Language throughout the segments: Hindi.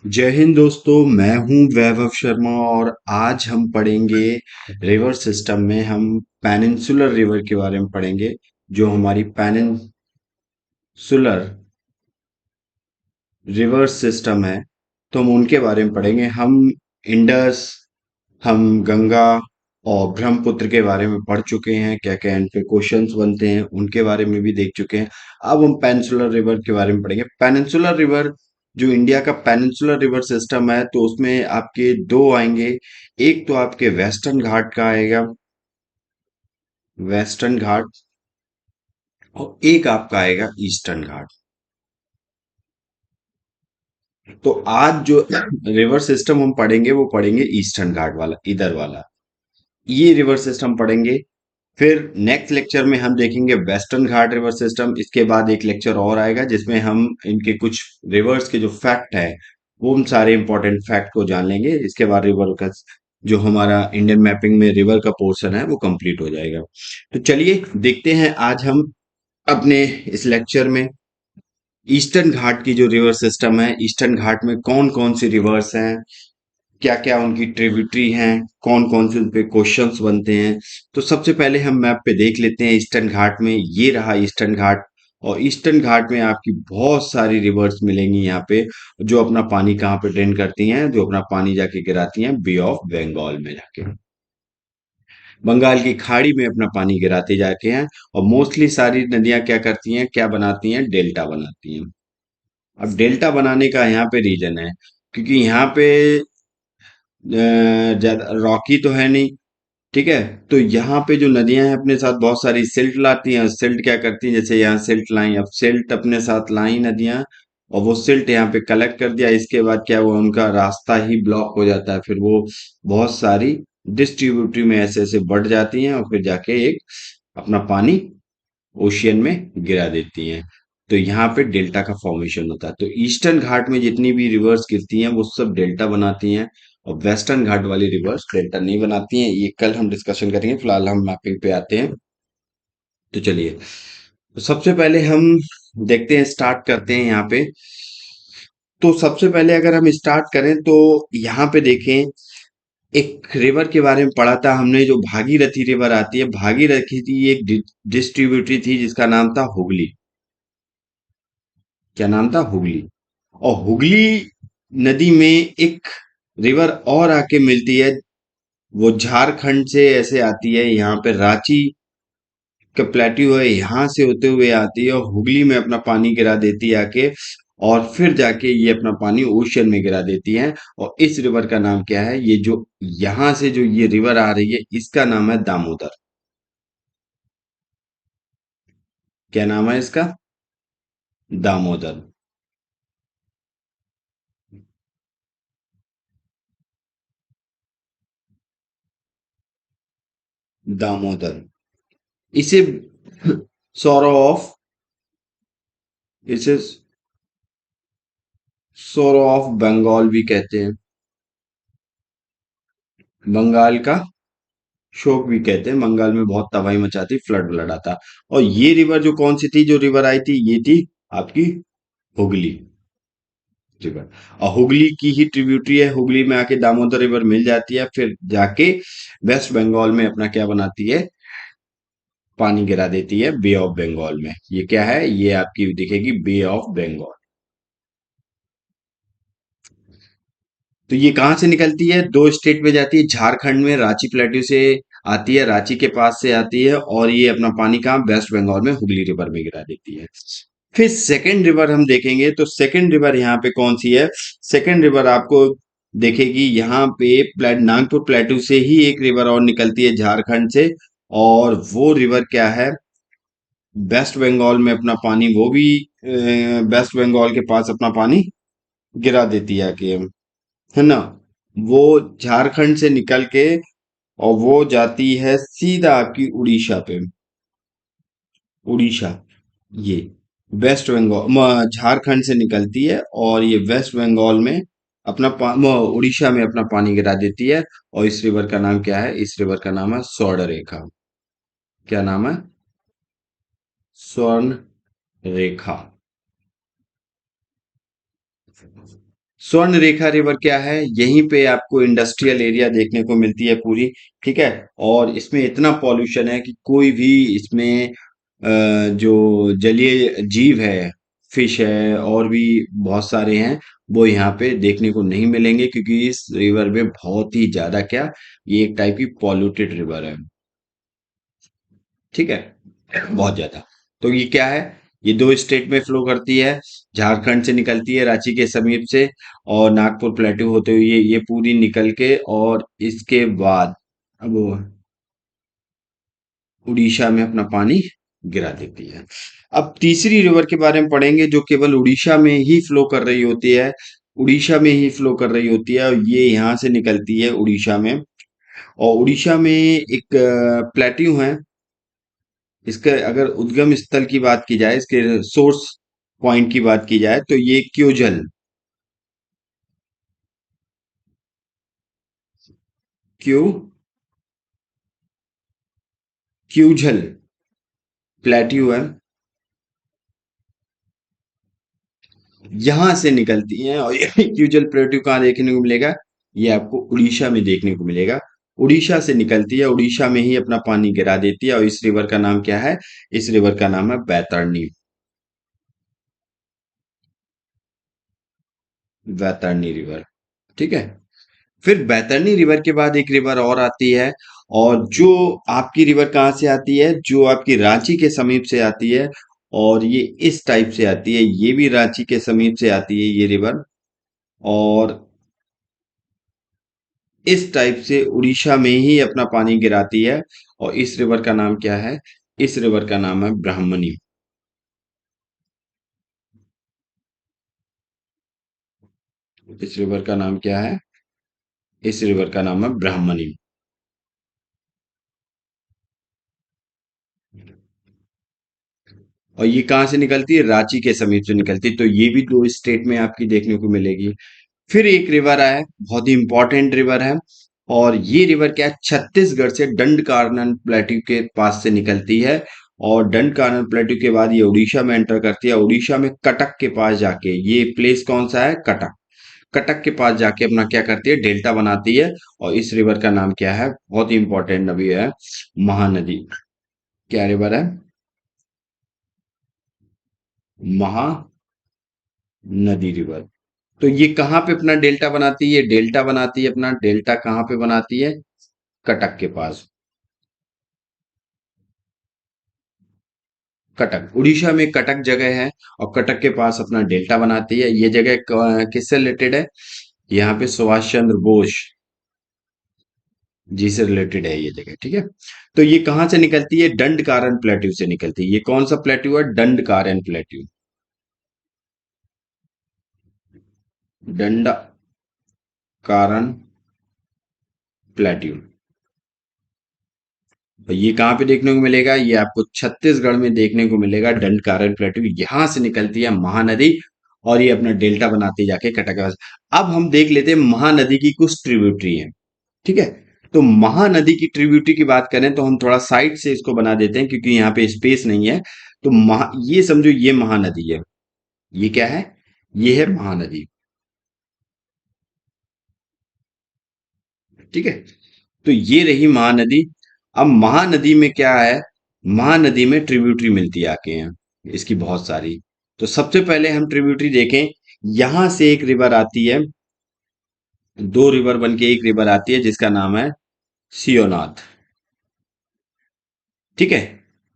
जय हिंद दोस्तों। मैं हूं वैभव शर्मा और आज हम पढ़ेंगे रिवर सिस्टम में हम पेनिनसुलर रिवर के बारे में पढ़ेंगे। जो हमारी पेनिनसुलर रिवर सिस्टम है तो हम उनके बारे में पढ़ेंगे। हम इंडस, हम गंगा और ब्रह्मपुत्र के बारे में पढ़ चुके हैं। क्या क्या इन पे क्वेश्चंस बनते हैं उनके बारे में भी देख चुके हैं। अब हम पेनिनसुलर रिवर के बारे में पढ़ेंगे। पेनिनसुलर रिवर जो इंडिया का पेनिनसुलर रिवर सिस्टम है तो उसमें आपके दो आएंगे। एक तो आपके वेस्टर्न घाट का आएगा, वेस्टर्न घाट, और एक आपका आएगा ईस्टर्न घाट। तो आज जो रिवर सिस्टम हम पढ़ेंगे वो पढ़ेंगे ईस्टर्न घाट वाला, इधर वाला। ये रिवर सिस्टम पढ़ेंगे। फिर नेक्स्ट लेक्चर में हम देखेंगे वेस्टर्न घाट रिवर सिस्टम। इसके बाद एक लेक्चर और आएगा जिसमें हम इनके कुछ रिवर्स के जो फैक्ट है वो हम सारे इंपॉर्टेंट फैक्ट को जान लेंगे। इसके बाद रिवर का जो हमारा इंडियन मैपिंग में रिवर का पोर्शन है वो कंप्लीट हो जाएगा। तो चलिए देखते हैं आज हम अपने इस लेक्चर में ईस्टर्न घाट की जो रिवर सिस्टम है, ईस्टर्न घाट में कौन कौन सी रिवर्स हैं, क्या क्या उनकी ट्रिब्यूटरी हैं, कौन कौन से उनपे क्वेश्चंस बनते हैं। तो सबसे पहले हम मैप पे देख लेते हैं ईस्टर्न घाट में। ये रहा ईस्टर्न घाट। और ईस्टर्न घाट में आपकी बहुत सारी रिवर्स मिलेंगी यहाँ पे, जो अपना पानी कहाँ पे ड्रेन करती हैं, जो अपना पानी जाके गिराती हैं बे ऑफ बंगाल में जाके, बंगाल की खाड़ी में अपना पानी गिराते जाके हैं। और मोस्टली सारी नदियां क्या करती हैं, क्या बनाती हैं, डेल्टा बनाती हैं। अब डेल्टा बनाने का यहाँ पे रीजन है क्योंकि यहाँ पे ज्यादा रॉकी तो है नहीं, ठीक है। तो यहाँ पे जो नदियां हैं अपने साथ बहुत सारी सिल्ट लाती हैं। सिल्ट क्या करती हैं, जैसे यहाँ सिल्ट लाई, अब सिल्ट अपने साथ लाई नदियां, और वो सिल्ट यहाँ पे कलेक्ट कर दिया। इसके बाद क्या हुआ, उनका रास्ता ही ब्लॉक हो जाता है। फिर वो बहुत सारी डिस्ट्रीब्यूटरी में ऐसे ऐसे बढ़ जाती हैं और फिर जाके एक अपना पानी ओशियन में गिरा देती हैं। तो यहाँ पे डेल्टा का फॉर्मेशन होता है। तो ईस्टर्न घाट में जितनी भी रिवर्स गिरती हैं वो सब डेल्टा बनाती हैं, और वेस्टर्न घाट वाली रिवर्स डेल्टा नहीं बनाती हैं। ये कल हम डिस्कशन करेंगे, फिलहाल हम मैपिंग पे आते हैं। तो चलिए, तो सबसे पहले हम देखते हैं, स्टार्ट करते हैं यहाँ पे। तो सबसे पहले अगर हम स्टार्ट करें तो यहाँ पे देखें, एक रिवर के बारे में पढ़ा था हमने, जो भागीरथी रिवर आती है। भागीरथी थी एक डिस्ट्रीब्यूटरी थी जिसका नाम था हुगली। क्या नाम था, हुगली। और हुगली नदी में एक रिवर और आके मिलती है, वो झारखंड से ऐसे आती है, यहाँ पे रांची का प्लेट्यू है, यहाँ से होते हुए आती है और हुगली में अपना पानी गिरा देती है आके। और फिर जाके ये अपना पानी ओशियन में गिरा देती है। और इस रिवर का नाम क्या है, ये जो यहाँ से जो ये रिवर आ रही है इसका नाम है दामोदर। क्या नाम है इसका, दामोदर। दामोदर, इसे सौरो ऑफ, इसे सोरो ऑफ बंगाल भी कहते हैं। बंगाल का शोक भी कहते हैं। बंगाल में बहुत तबाही मचाती, फ्लड व्लड आता। और ये रिवर जो कौन सी थी, जो रिवर आई थी, ये थी आपकी हुगली रिवर। और हुगली की ही ट्रिब्यूटरी है, हुगली में आके दामोदर रिवर मिल जाती है, फिर जाके वेस्ट बंगाल में अपना क्या बनाती है, पानी गिरा देती है बे ऑफ बंगाल में। ये क्या है, ये आपकी दिखेगी बे ऑफ बंगाल। तो ये कहाँ से निकलती है, दो स्टेट में जाती है। झारखंड में रांची प्लेट्यू से आती है, रांची के पास से आती है, और ये अपना पानी कहाँ, वेस्ट बंगाल में हुगली रिवर में गिरा देती है। फिर सेकंड रिवर हम देखेंगे तो सेकंड रिवर यहाँ पे कौन सी है। सेकंड रिवर आपको देखेगी यहाँ पे नागपुर प्लेट्यू से ही एक रिवर और निकलती है झारखंड से। और वो रिवर क्या है, वेस्ट बंगाल में अपना पानी, वो भी वेस्ट बंगाल के पास अपना पानी गिरा देती है आके, है ना। वो झारखंड से निकल के और वो जाती है सीधा आपकी उड़ीसा पे। उड़ीसा, ये वेस्ट बंगाल झारखंड से निकलती है और ये वेस्ट बंगाल में अपना उड़ीसा में अपना पानी गिरा देती है। और इस रिवर का नाम क्या है, इस रिवर का नाम है स्वर्ण रेखा। क्या नाम है, स्वर्ण रेखा। स्वर्ण रेखा रिवर क्या है? यहीं पे आपको इंडस्ट्रियल एरिया देखने को मिलती है पूरी। ठीक है। और इसमें इतना पॉल्यूशन है कि कोई भी इसमें जो जलीय जीव है, फिश है और भी बहुत सारे हैं, वो यहाँ पे देखने को नहीं मिलेंगे, क्योंकि इस रिवर में बहुत ही ज्यादा क्या, ये एक टाइप की पॉल्यूटेड रिवर है। ठीक है। बहुत ज्यादा। तो ये क्या है? ये दो स्टेट में फ्लो करती है। झारखंड से निकलती है रांची के समीप से, और नागपुर प्लेटू होते हुए ये पूरी निकल के, और इसके बाद अब वो उड़ीसा में अपना पानी गिरा देती है। अब तीसरी रिवर के बारे में पढ़ेंगे, जो केवल उड़ीसा में ही फ्लो कर रही होती है। उड़ीसा में ही फ्लो कर रही होती है, और ये यहाँ से निकलती है उड़ीसा में। और उड़ीसा में एक प्लेट्यू है। इसका अगर उद्गम स्थल की बात की जाए, इसके सोर्स पॉइंट की बात की जाए, तो ये क्योजल, क्यू क्यूझल प्लेट्यू है, यहां से निकलती हैं। और ये क्यूजल प्लेट्यू कहाँ देखने को मिलेगा? ये आपको उड़ीसा में देखने को मिलेगा। उड़ीसा से निकलती है, उड़ीसा में ही अपना पानी गिरा देती है। और इस रिवर का नाम क्या है? इस रिवर का नाम है बैतरणी। बैतरणी रिवर। ठीक है। फिर बैतरणी रिवर के बाद एक रिवर और आती है, और जो आपकी रिवर कहाँ से आती है? जो आपकी रांची के समीप से आती है। और ये इस टाइप से आती है, ये भी रांची के समीप से आती है ये रिवर। और इस टाइप से उड़ीसा में ही अपना पानी गिराती है। और इस रिवर का नाम क्या है? इस रिवर का नाम है ब्राह्मणी। इस रिवर का नाम क्या है? इस रिवर का नाम है ब्राह्मणी। और ये कहाँ से निकलती है? रांची के समीप से निकलती है। तो ये भी दो स्टेट में आपकी देखने को मिलेगी। फिर एक रिवर है, बहुत ही इंपॉर्टेंट रिवर है। और ये रिवर क्या है? छत्तीसगढ़ से दंडकारनन प्लेट्यू के पास से निकलती है। और दंडकारनन प्लेट्यू के बाद ये उड़ीसा में एंटर करती है। उड़ीसा में कटक के पास जाके, ये प्लेस कौन सा है? कटक। कटक के पास जाके अपना क्या करती है? डेल्टा बनाती है। और इस रिवर का नाम क्या है? बहुत ही इंपॉर्टेंट नदी है, महानदी। क्या रिवर है? महानदी रिवर। तो ये कहाँ पे अपना डेल्टा बनाती है? डेल्टा बनाती है, अपना डेल्टा कहाँ पे बनाती है? कटक के पास। कटक, उड़ीसा में कटक जगह है, और कटक के पास अपना डेल्टा बनाती है। ये जगह किससे रिलेटेड है? यहाँ पे सुभाष चंद्र बोस जी से रिलेटेड है ये जगह। ठीक है। तो ये कहाँ से निकलती है? दंड कारन प्लेट्यू से निकलती है। ये कौन सा प्लेट्यू है? दंड कारन प्लेट्यू। दंड कारन प्लेट्यू। तो ये कहाँ पे देखने को मिलेगा? ये आपको छत्तीसगढ़ में देखने को मिलेगा, दंड कारन प्लेट्यू। यहां से निकलती है महानदी, और ये अपना डेल्टा बनाती जाके कटक के पास। अब हम देख लेते हैं महानदी की कुछ ट्रिब्यूटरी है। ठीक है। तो महानदी की ट्रिब्यूटरी की बात करें, तो हम थोड़ा साइड से इसको बना देते हैं, क्योंकि यहाँ पे स्पेस नहीं है। तो ये समझो, ये महानदी है। ये क्या है? ये है महानदी। ठीक है। तो ये रही महानदी। अब महानदी में क्या है? महानदी में ट्रिब्यूटरी मिलती है आके हैं इसकी बहुत सारी। तो सबसे पहले हम ट्रिब्यूटरी देखें। यहां से एक रिवर आती है, दो रिवर बन के एक रिवर आती है, जिसका नाम है सियोनाथ। ठीक है।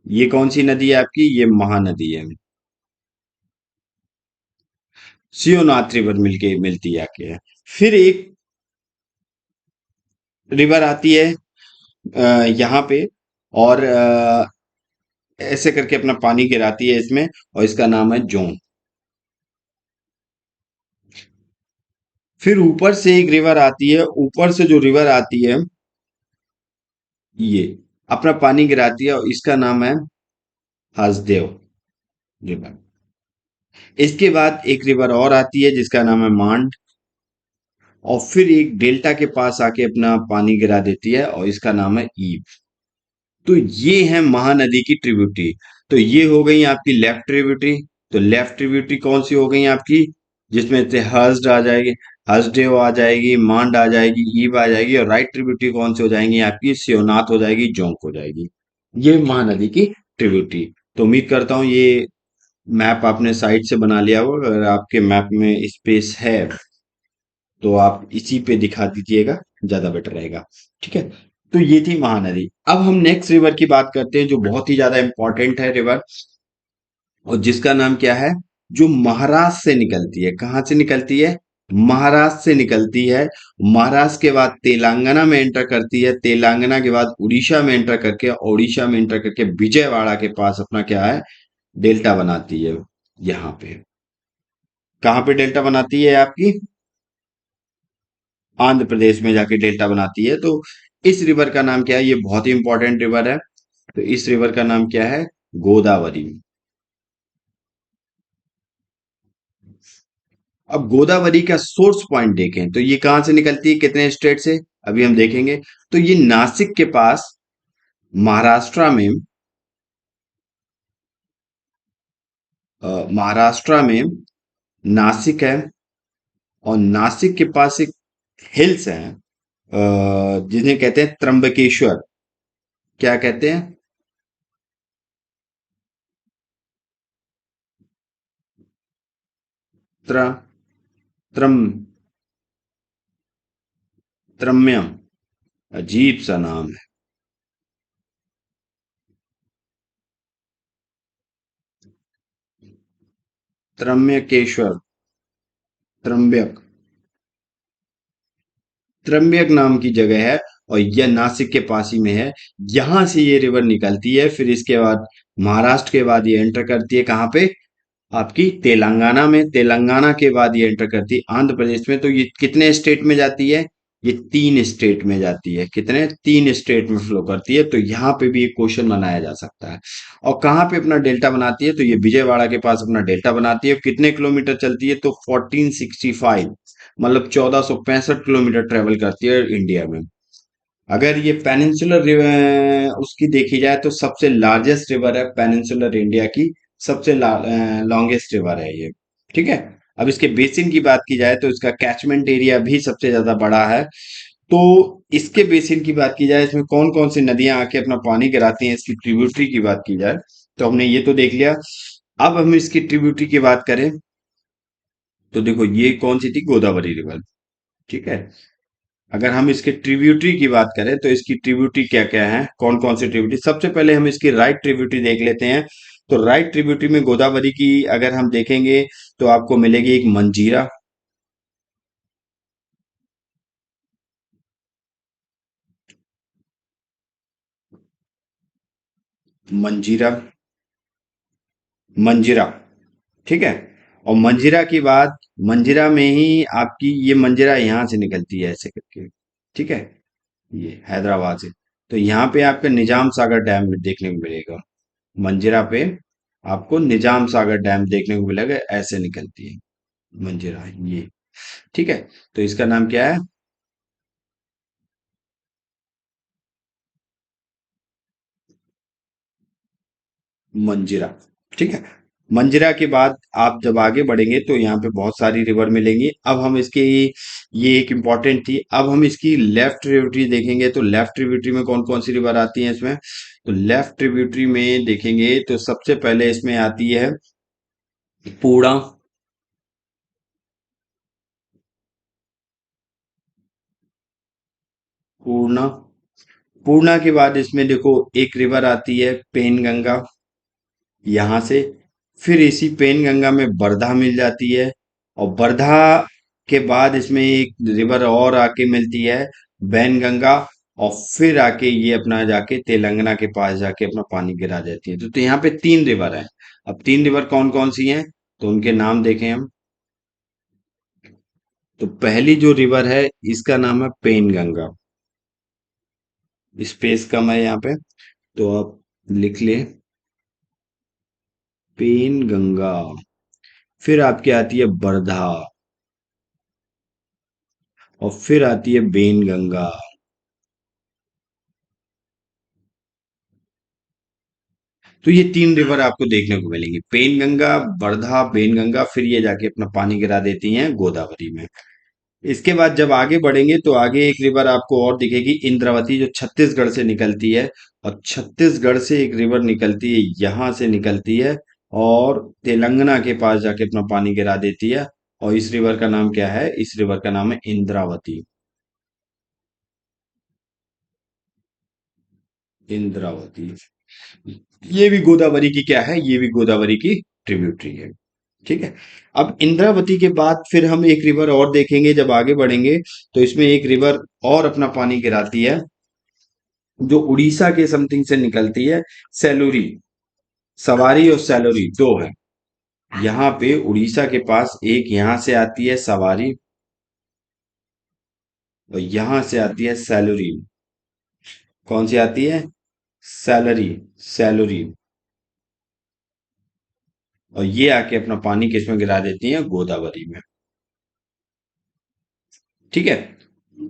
ये कौन सी नदी है आपकी? ये महानदी है। सियोनाथ रिवर मिलके मिलती है आके है। फिर एक रिवर आती है यहाँ पे, और ऐसे करके अपना पानी गिराती है इसमें, और इसका नाम है जोंग। फिर ऊपर से एक रिवर आती है, ऊपर से जो रिवर आती है, ये अपना पानी गिराती है, और इसका नाम है हसदेव रिवर। इसके बाद एक रिवर और आती है, जिसका नाम है मांड। और फिर एक डेल्टा के पास आके अपना पानी गिरा देती है, और इसका नाम है ईब। तो ये है महानदी की ट्रिब्यूटरी। तो ये हो गई आपकी लेफ्ट ट्रिब्यूटरी। तो लेफ्ट ट्रिब्यूटरी कौन सी हो गई आपकी? जिसमें से हर्स्ट आ जाएगी, हर्षडेव आ जाएगी, मांड आ जाएगी, ईब आ जाएगी, और राइट ट्रिब्यूटरी कौन सी हो जाएंगी आपकी, शिवनाथ हो जाएगी, जोंक हो जाएगी। ये महानदी की ट्रिब्यूटरी। तो उम्मीद करता हूँ ये मैप आपने साइड से बना लिया हो। अगर आपके मैप में स्पेस है तो आप इसी पे दिखा दीजिएगा, ज्यादा बेटर रहेगा। ठीक है। तो ये थी महानदी। अब हम नेक्स्ट रिवर की बात करते हैं जो बहुत ही ज्यादा इंपॉर्टेंट है रिवर, और जिसका नाम क्या है, जो महाराष्ट्र से निकलती है। कहाँ से निकलती है? महाराष्ट्र से निकलती है। महाराष्ट्र के बाद तेलंगाना में एंटर करती है, तेलंगाना के बाद उड़ीसा में एंटर करके, उड़ीसा में एंटर करके विजयवाड़ा के पास अपना क्या है, डेल्टा बनाती है। यहाँ पे कहाँ पे डेल्टा बनाती है आपकी? आंध्र प्रदेश में जाके डेल्टा बनाती है। तो इस रिवर का नाम क्या है? ये बहुत ही इंपॉर्टेंट रिवर है। तो इस रिवर का नाम क्या है? गोदावरी। अब गोदावरी का सोर्स पॉइंट देखें तो ये कहां से निकलती है, कितने स्टेट से, अभी हम देखेंगे। तो ये नासिक के पास, महाराष्ट्र में, महाराष्ट्र में नासिक है, और नासिक के पास एक हिल्स है, जिन्हें कहते हैं त्र्यंबकेश्वर। क्या कहते हैं? त्र त्रम त्रम्यम, अजीब सा नाम है। त्रम्यकेश्वर, त्रम्बक, त्र्यंबक नाम की जगह है, और यह नासिक के पास ही में है। यहां से ये रिवर निकलती है, फिर इसके बाद महाराष्ट्र के बाद ये एंटर करती है कहाँ पे, आपकी तेलंगाना में, तेलंगाना के बाद ये एंटर करती है आंध्र प्रदेश में। तो ये कितने स्टेट में जाती है? ये 3 स्टेट में जाती है। कितने? 3 स्टेट में फ्लो करती है। तो यहाँ पे भी एक क्वेश्चन बनाया जा सकता है। और कहाँ पे अपना डेल्टा बनाती है? तो ये विजयवाड़ा के पास अपना डेल्टा बनाती है। कितने किलोमीटर चलती है? तो 1465, मतलब 1465 किलोमीटर ट्रेवल करती है इंडिया में। अगर ये पेनिनसुलर रिवर उसकी देखी जाए तो सबसे लार्जेस्ट रिवर है पेनिनसुलर इंडिया की, सबसे लॉन्गेस्ट रिवर है ये। ठीक है। अब इसके बेसिन की बात की जाए तो इसका कैचमेंट एरिया भी सबसे ज्यादा बड़ा है। तो इसके बेसिन की बात की जाए, इसमें कौन कौन सी नदियां आके अपना पानी गिराती हैं, इसकी ट्रिब्यूटरी की बात की जाए, तो हमने ये तो देख लिया। अब हम इसकी ट्रिब्यूटरी की बात करें तो देखो ये कौन सी थी, गोदावरी रिवर। ठीक है। अगर हम इसके ट्रिब्यूटरी की बात करें तो इसकी ट्रिब्यूटरी क्या क्या है, कौन कौन सी ट्रिब्यूटरी, सबसे पहले हम इसकी राइट ट्रिब्यूटरी देख लेते हैं। तो राइट ट्रिब्यूटरी में गोदावरी की अगर हम देखेंगे तो आपको मिलेगी एक मंजीरा। मंजीरा, मंजीरा। ठीक है। और मंजीरा की बात, मंजीरा में ही आपकी ये मंजीरा यहाँ से निकलती है ऐसे करके। ठीक है। ये हैदराबाद से। तो यहाँ पे आपका निजाम सागर डैम देखने को मिलेगा। मंजीरा पे आपको निजाम सागर डैम देखने को मिलेगा, ऐसे निकलती है मंजीरा ये। ठीक है। तो इसका नाम क्या है? मंजीरा। ठीक है। मंजीरा के बाद आप जब आगे बढ़ेंगे तो यहाँ पे बहुत सारी रिवर मिलेंगी। अब हम इसकी, ये एक इम्पॉर्टेंट थी, अब हम इसकी लेफ्ट ट्रिब्यूटरी देखेंगे। तो लेफ्ट ट्रिब्यूटरी में कौन कौन सी रिवर आती हैं इसमें? तो लेफ्ट ट्रिब्यूटरी में देखेंगे तो सबसे पहले इसमें आती है पूर्णा। पूर्णा, पूर्णा के बाद इसमें देखो एक रिवर आती है पेनगंगा, यहाँ से। फिर इसी पेनगंगा में वर्धा मिल जाती है, और वर्धा के बाद इसमें एक रिवर और आके मिलती है, बैनगंगा। और फिर आके ये अपना जाके तेलंगाना के पास जाके अपना पानी गिरा देती है। तो यहाँ पे 3 रिवर है। अब 3 रिवर कौन कौन सी हैं तो उनके नाम देखें हम। तो पहली जो रिवर है इसका नाम है पेनगंगा। स्पेस कम है यहाँ पे, तो आप लिख ले पेनगंगा। फिर आपकी आती है वर्धा, और फिर आती है बेनगंगा। तो ये तीन रिवर आपको देखने को मिलेंगी, पेनगंगा, वर्धा, पेनगंगा, फिर ये जाके अपना पानी गिरा देती हैं गोदावरी में। इसके बाद जब आगे बढ़ेंगे तो आगे एक रिवर आपको और दिखेगी, इंद्रावती, जो छत्तीसगढ़ से निकलती है। और छत्तीसगढ़ से एक रिवर निकलती है, यहां से निकलती है और तेलंगाना के पास जाके अपना पानी गिरा देती है। और इस रिवर का नाम क्या है? इस रिवर का नाम है इंद्रावती। इंद्रावती। ये भी गोदावरी की क्या है? ये भी गोदावरी की ट्रिब्यूटरी है। ठीक है। अब इंद्रावती के बाद फिर हम एक रिवर और देखेंगे जब आगे बढ़ेंगे, तो इसमें एक रिवर और अपना पानी गिराती है, जो उड़ीसा के समथिंग से निकलती है, सेलूरी। सवारी और सेलूरी दो है। यहाँ पे उड़ीसा के पास एक यहाँ से आती है सवारी, और यहाँ से आती है सेलूरी। कौन सी आती है? सैलरी। सैलरी। और ये आके अपना पानी किसमें गिरा देती है? गोदावरी में। ठीक है।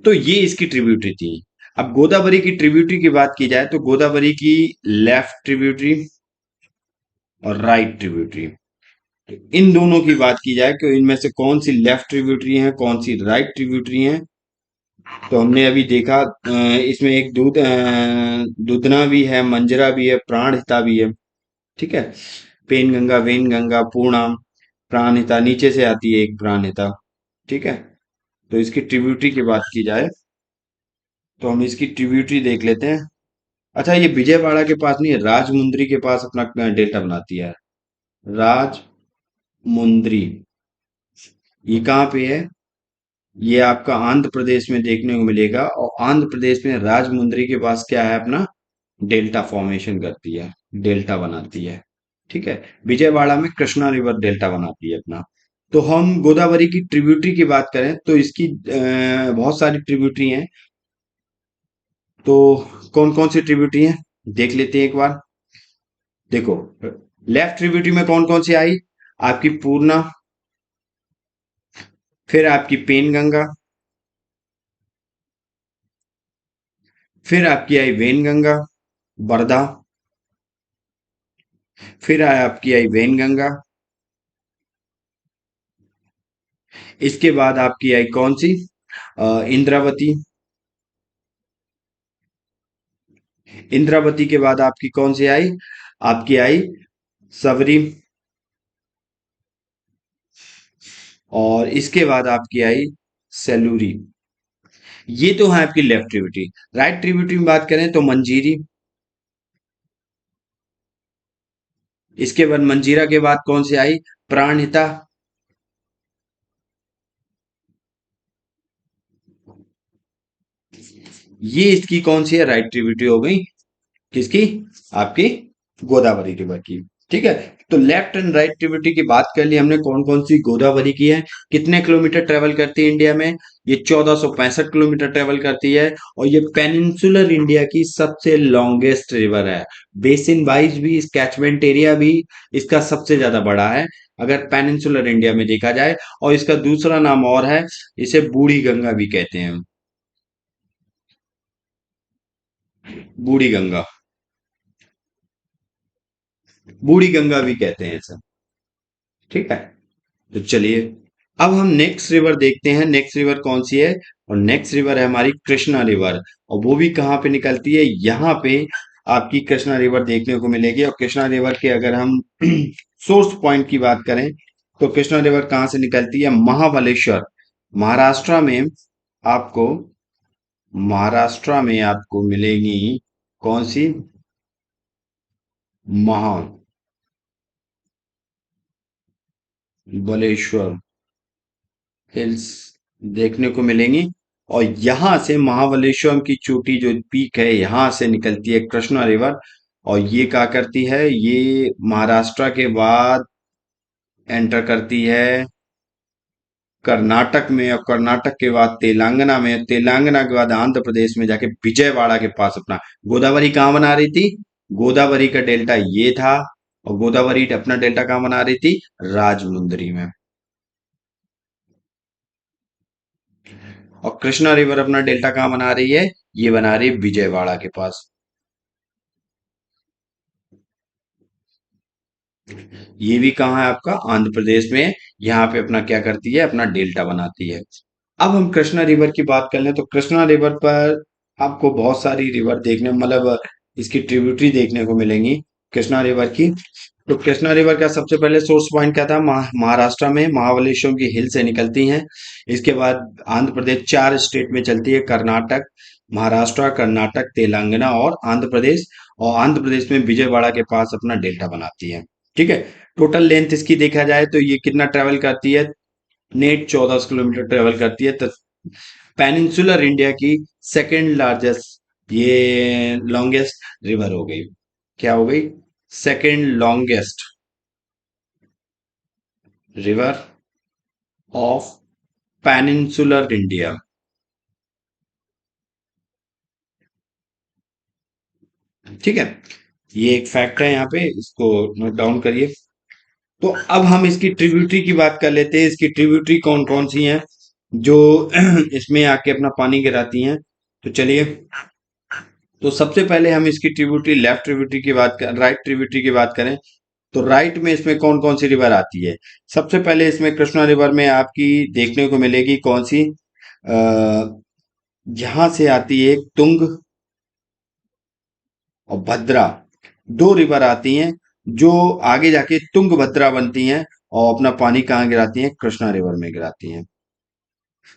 तो ये इसकी ट्रिब्यूटरी थी। अब गोदावरी की ट्रिब्यूटरी की बात की जाए तो गोदावरी की लेफ्ट ट्रिब्यूटरी और राइट ट्रिब्यूटरी। इन दोनों की बात की जाए कि इनमें से कौन सी लेफ्ट ट्रिब्यूटरी है, कौन सी राइट ट्रिब्यूटरी है, तो हमने अभी देखा इसमें एक दूधना भी है, मंजरा भी है, प्राणहिता भी है। ठीक है। पेनगंगा, वेनगंगा, पूर्णा, प्राणहिता, नीचे से आती है एक प्राणहिता। ठीक है। तो इसकी ट्रिब्यूटरी की बात की जाए तो हम इसकी ट्रिब्यूटरी देख लेते हैं। अच्छा, ये विजयवाड़ा के पास नहीं है, राजमुंद्री के पास अपना डेल्टा बनाती है। राजमुंद्री। ये कहाँ पे है? ये आपका आंध्र प्रदेश में देखने को मिलेगा, और आंध्र प्रदेश में राजमुंद्री के पास क्या है अपना? डेल्टा फॉर्मेशन करती है, डेल्टा बनाती है। ठीक है। विजयवाड़ा में कृष्णा रिवर डेल्टा बनाती है अपना। तो हम गोदावरी की ट्रिब्यूटरी की बात करें तो इसकी बहुत सारी ट्रिब्यूटरी हैं। तो कौन कौन सी ट्रिब्यूटरी हैं देख लेते हैं एक बार। देखो, लेफ्ट ट्रिब्यूटरी में कौन कौन सी आई? आपकी पूर्णा, फिर आपकी पेनगंगा, फिर आपकी आई वेनगंगा, वर्धा, फिर आपकी आई वेनगंगा। इसके बाद आपकी आई कौन सी? इंद्रावती। इंद्रावती के बाद आपकी कौन सी आई? आपकी आई सबरी। और इसके बाद आपकी आई सेलूरी। ये तो है आपकी लेफ्ट ट्रिब्यूटरी। राइट ट्रिब्यूटरी में बात करें तो मंजीरी। इसके बाद मंजीरा के बाद कौन सी आई? प्राणहिता। ये इसकी कौन सी है? राइट ट्रिब्यूटरी हो गई। किसकी? आपकी गोदावरी रिवर की। ठीक है। तो लेफ्ट एंड राइट ट्रिब्यूटरी की बात कर ली हमने, कौन कौन सी गोदावरी की है। कितने किलोमीटर ट्रेवल करती है इंडिया में? ये 1465 किलोमीटर ट्रेवल करती है। और ये पेनिनसुलर इंडिया की सबसे लॉन्गेस्ट रिवर है। बेसिन वाइज भी, इस कैचमेंट एरिया भी इसका सबसे ज्यादा बड़ा है, अगर पेनिनसुलर इंडिया में देखा जाए। और इसका दूसरा नाम और है, इसे बूढ़ी गंगा भी कहते हैं। बूढ़ी गंगा। बूढ़ी गंगा भी कहते हैं इसे। ठीक है। तो चलिए, अब हम नेक्स्ट रिवर देखते हैं, नेक्स्ट रिवर कौन सी है। और नेक्स्ट रिवर है हमारी कृष्णा रिवर। और वो भी कहाँ पे निकलती है? यहाँ पे आपकी कृष्णा रिवर देखने को मिलेगी। और कृष्णा रिवर के अगर हम सोर्स पॉइंट की बात करें तो कृष्णा रिवर कहाँ से निकलती है? महाबलेश्वर, महाराष्ट्र में। आपको महाराष्ट्र में आपको मिलेगी कौन सी? महाबलेश्वर हिल्स देखने को मिलेंगी। और यहां से महाबलेश्वरम की चोटी जो पीक है, यहां से निकलती है कृष्णा रिवर। और ये क्या करती है? ये महाराष्ट्र के बाद एंटर करती है कर्नाटक में, और कर्नाटक के बाद तेलंगाना में, तेलंगाना के बाद आंध्र प्रदेश में जाके विजयवाड़ा के पास अपना गोदावरी कहाँ बना रही थी? गोदावरी का डेल्टा ये था। और गोदावरी अपना डेल्टा कहाँ बना रही थी? राजमुंदरी में। और कृष्णा रिवर अपना डेल्टा कहाँ बना रही है? ये बना रही है विजयवाड़ा के पास। ये भी कहाँ है आपका, आंध्र प्रदेश में। यहाँ पे अपना क्या करती है, अपना डेल्टा बनाती है। अब हम कृष्णा रिवर की बात कर लें तो कृष्णा रिवर पर आपको बहुत सारी रिवर देखने, मतलब इसकी ट्रिब्यूटरी देखने को मिलेंगी कृष्णा रिवर की। तो कृष्णा रिवर का सबसे पहले सोर्स पॉइंट क्या था, महाराष्ट्र में महाबलेश्वर की हिल से निकलती हैं। इसके बाद आंध्र प्रदेश, चार स्टेट में चलती है, कर्नाटक, महाराष्ट्र, कर्नाटक, तेलंगाना और आंध्र प्रदेश। और आंध्र प्रदेश में विजयवाड़ा के पास अपना डेल्टा बनाती है। ठीक है। टोटल लेंथ इसकी देखा जाए तो ये कितना ट्रेवल करती है, नेट 14 किलोमीटर ट्रेवल करती है। तो पेनिनसुलर इंडिया की सेकेंड लार्जेस्ट, ये लॉन्गेस्ट रिवर हो गई। क्या हो गई, second longest river of peninsular India. ठीक है, ये एक फैक्ट है, यहाँ पे इसको नोट डाउन करिए। तो अब हम इसकी ट्रिब्यूटरी की बात कर लेते हैं। इसकी ट्रिब्यूटरी कौन कौन सी हैं जो इसमें आके अपना पानी गिराती हैं। तो चलिए, तो सबसे पहले हम इसकी ट्रिब्यूटरी, लेफ्ट ट्रिब्यूटरी की बात कर, राइट ट्रिब्यूटरी की बात करें तो राइट में इसमें कौन कौन सी रिवर आती है। सबसे पहले इसमें कृष्णा रिवर में आपकी देखने को मिलेगी कौन सी, यहां से आती है तुंग और भद्रा, दो रिवर आती हैं जो आगे जाके तुंग भद्रा बनती हैं और अपना पानी कहाँ गिराती हैं, कृष्णा रिवर में गिराती हैं।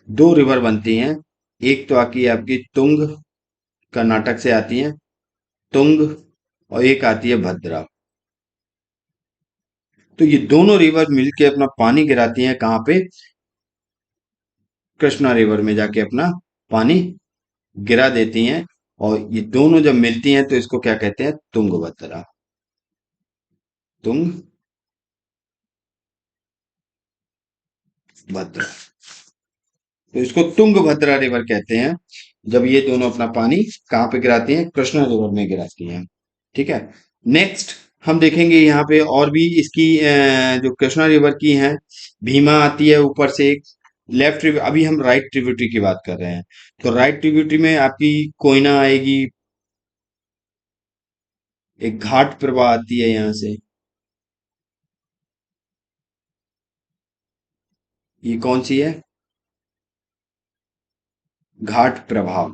दो रिवर बनती हैं, एक तो आकी आपकी तुंग, कर्नाटक से आती है तुंग, और एक आती है भद्रा। तो ये दोनों रिवर मिलके अपना पानी गिराती हैं कहाँ पे, कृष्णा रिवर में जाके अपना पानी गिरा देती हैं। और ये दोनों जब मिलती हैं तो इसको क्या कहते हैं, तुंगभद्रा। तुंगभद्रा, तो इसको तुंगभद्रा रिवर कहते हैं जब ये दोनों अपना पानी कहाँ पे गिराती हैं, कृष्णा रिवर में गिराती हैं। ठीक है। नेक्स्ट हम देखेंगे यहाँ पे और भी इसकी जो कृष्णा रिवर की है, भीमा आती है ऊपर से एक, लेफ्ट रिवर। अभी हम राइट ट्रिब्यूटरी की बात कर रहे हैं। तो राइट ट्रिब्यूटरी में आपकी कोयना आएगी, एक घाट प्रवाह आती है यहाँ से। ये कौन सी है, घाट प्रवाह,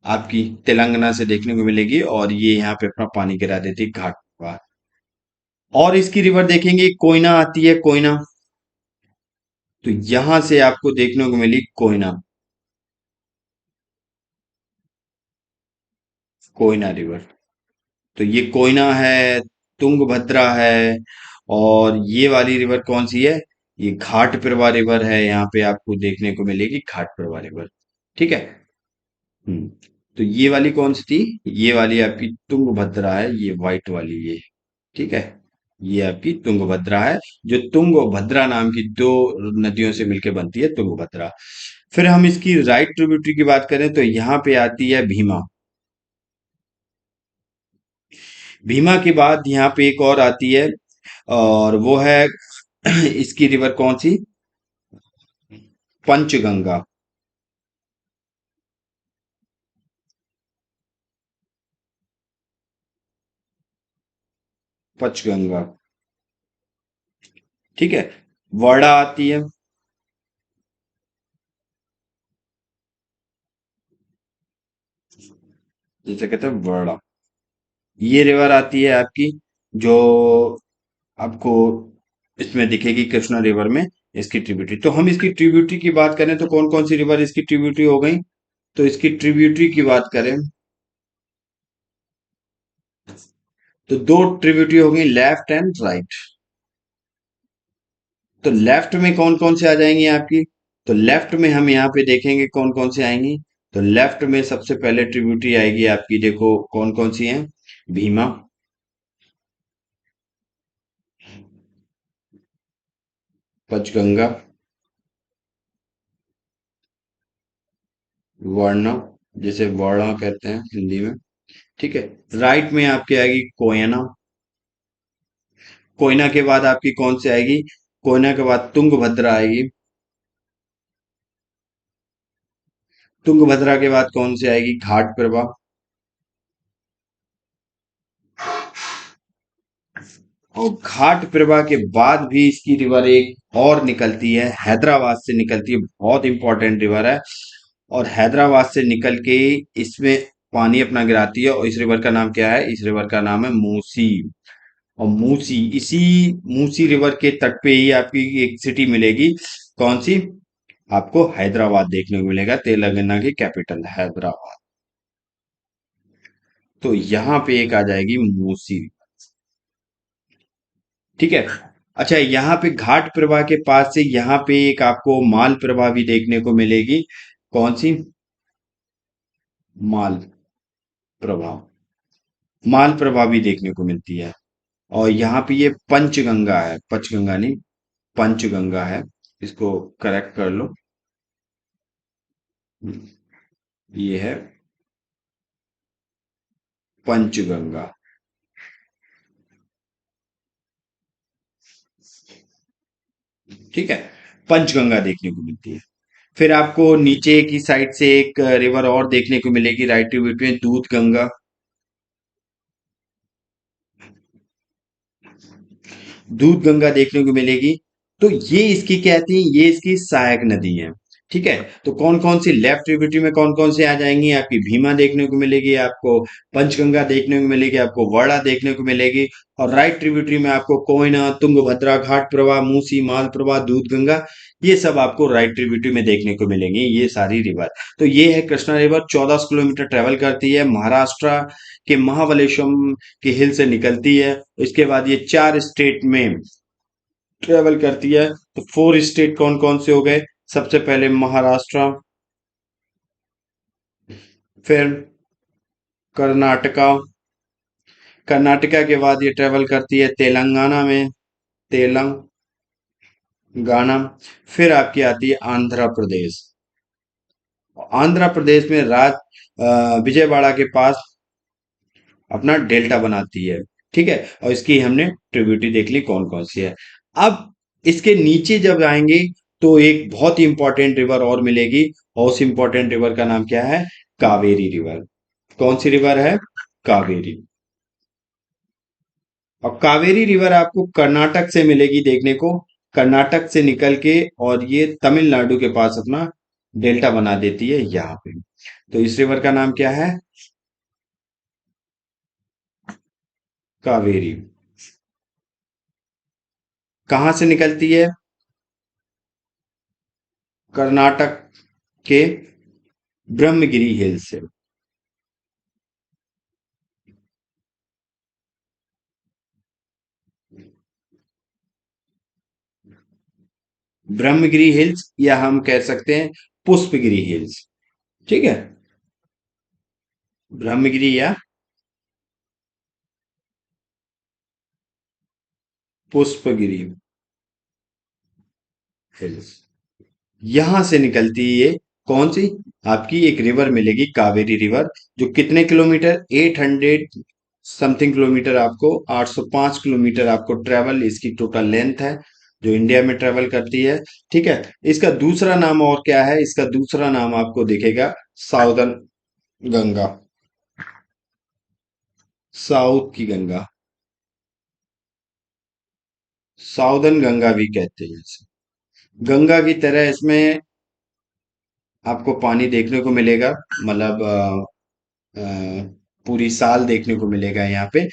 आपकी तेलंगाना से देखने को मिलेगी और ये यहाँ पे अपना पानी गिरा देती है, घाट प्रवाह। और इसकी रिवर देखेंगे, कोयना आती है, कोयना। तो यहां से आपको देखने को मिली कोयना, कोयना रिवर। तो ये कोयना है, तुंगभद्रा है, और ये वाली रिवर कौन सी है, ये घाट प्रभा रिवर है। यहाँ पे आपको देखने को मिलेगी घाट प्रभा रिवर। ठीक है। हम्म। तो ये वाली कौन सी थी, ये वाली आपकी तुंगभद्रा है, ये व्हाइट वाली ये। ठीक है, ये आपकी तुंगभद्रा है, जो तुंग और भद्रा नाम की दो नदियों से मिलकर बनती है तुंगभद्रा। फिर हम इसकी राइट ट्रिब्यूटरी की बात करें तो यहाँ पे आती है भीमा। भीमा के बाद यहाँ पे एक और आती है, और वो है इसकी रिवर कौन सी, पंचगंगा। पंचगंगा। ठीक है। वर्डा आती है, जिसे कहते हैं वर्डा। ये रिवर आती है आपकी, जो आपको इसमें दिखेगी कृष्णा रिवर में, इसकी ट्रिब्यूटरी। तो हम इसकी ट्रिब्यूटरी की बात करें तो कौन कौन सी रिवर इसकी ट्रिब्यूटरी हो गई। तो इसकी ट्रिब्यूटरी की बात करें तो दो ट्रिब्यूटरी हो गई, लेफ्ट एंड राइट। तो लेफ्ट में कौन कौन से आ जाएंगी आपकी, तो लेफ्ट में हम यहाँ पे देखेंगे कौन कौन से आएंगी। तो लेफ्ट में सबसे पहले ट्रिब्यूटरी आएगी आपकी, देखो कौन कौन सी हैं, भीमा, पंचगंगा, वर्ण, जिसे वर्ण कहते हैं हिंदी में। ठीक है। राइट में आपकी आएगी कोयना, कोयना के बाद आपकी कौन सी आएगी, कोयना के बाद तुंगभद्रा आएगी, तुंगभद्रा के बाद कौन सी आएगी? घाट प्रभा। और घाट प्रभा के बाद भी इसकी रिवर एक और निकलती है, हैदराबाद से निकलती है, बहुत इंपॉर्टेंट रिवर है। और हैदराबाद से निकल के इसमें पानी अपना गिराती है, और इस रिवर का नाम क्या है? इस रिवर का नाम है मूसी। और मूसी, इसी मूसी रिवर के तट पे ही आपकी एक सिटी मिलेगी। कौन सी? आपको हैदराबाद देखने को मिलेगा, तेलंगाना की कैपिटल हैदराबाद। तो यहाँ पे एक आ जाएगी मूसी। ठीक है। अच्छा, यहाँ पे घाट प्रभा के पास से यहाँ पे एक आपको माल प्रभा भी देखने को मिलेगी। कौन सी? माल प्रभा। माल प्रभा भी देखने को मिलती है। और यहाँ पे ये पंचगंगा है, पंचगंगा नहीं, पंचगंगा है। इसको करेक्ट कर लो। ये है पंचगंगा। ठीक है। पंचगंगा देखने को मिलती है। फिर आपको नीचे की साइड से एक रिवर और देखने को मिलेगी, राइट टू में, दूध गंगा। दूध गंगा देखने को मिलेगी। तो ये इसकी क्या थी? ये इसकी सहायक नदी है। ठीक है। तो कौन कौन सी लेफ्ट ट्रिब्यूटरी में कौन कौन से आ जाएंगी? आपकी भीमा देखने को मिलेगी, आपको पंचगंगा देखने को मिलेगी, आपको वर्णा देखने को मिलेगी। और राइट ट्रिब्यूटरी में आपको कोयना, तुंगभद्रा, घाट प्रभा, मूसी, माल प्रभा, दूध गंगा, ये सब आपको राइट ट्रिब्यूटरी में देखने को मिलेंगी, ये सारी रिवर। तो ये है कृष्णा रिवर, 14 किलोमीटर ट्रेवल करती है, महाराष्ट्र के महाबलेश्वरम के हिल से निकलती है। इसके बाद ये 4 स्टेट में ट्रेवल करती है। तो 4 स्टेट कौन कौन से हो गए? सबसे पहले महाराष्ट्र, फिर कर्नाटका, कर्नाटका के बाद ये ट्रेवल करती है तेलंगाना में, तेलंगाना। फिर आपकी आती है आंध्र प्रदेश। आंध्र प्रदेश में विजयवाड़ा के पास अपना डेल्टा बनाती है। ठीक है। और इसकी हमने ट्रिब्यूटरी देख ली कौन कौन सी है। अब इसके नीचे जब आएंगे तो एक बहुत ही इंपॉर्टेंट रिवर और मिलेगी, और उस इंपॉर्टेंट रिवर का नाम क्या है? कावेरी रिवर। कौन सी रिवर है? कावेरी। और कावेरी रिवर आपको कर्नाटक से मिलेगी देखने को, कर्नाटक से निकल के, और ये तमिलनाडु के पास अपना डेल्टा बना देती है यहाँ पे। तो इस रिवर का नाम क्या है? कावेरी। कहाँ से निकलती है? कर्नाटक के ब्रह्मगिरी हिल से। ब्रह्मगिरी हिल्स, या हम कह सकते हैं पुष्पगिरी हिल्स। ठीक है। ब्रह्मगिरी या पुष्पगिरी हिल्स, यहां से निकलती है ये। कौन सी? आपकी एक रिवर मिलेगी, कावेरी रिवर, जो कितने किलोमीटर? 800 समथिंग किलोमीटर, आपको 805 किलोमीटर आपको ट्रेवल, इसकी टोटल लेंथ है जो इंडिया में ट्रेवल करती है। ठीक है। इसका दूसरा नाम और क्या है? इसका दूसरा नाम आपको दिखेगा साउदर्न गंगा, साउथ की गंगा, साउदर्न गंगा भी कहते हैं इसे। गंगा की तरह इसमें आपको पानी देखने को मिलेगा, मतलब पूरी साल देखने को मिलेगा यहाँ पे।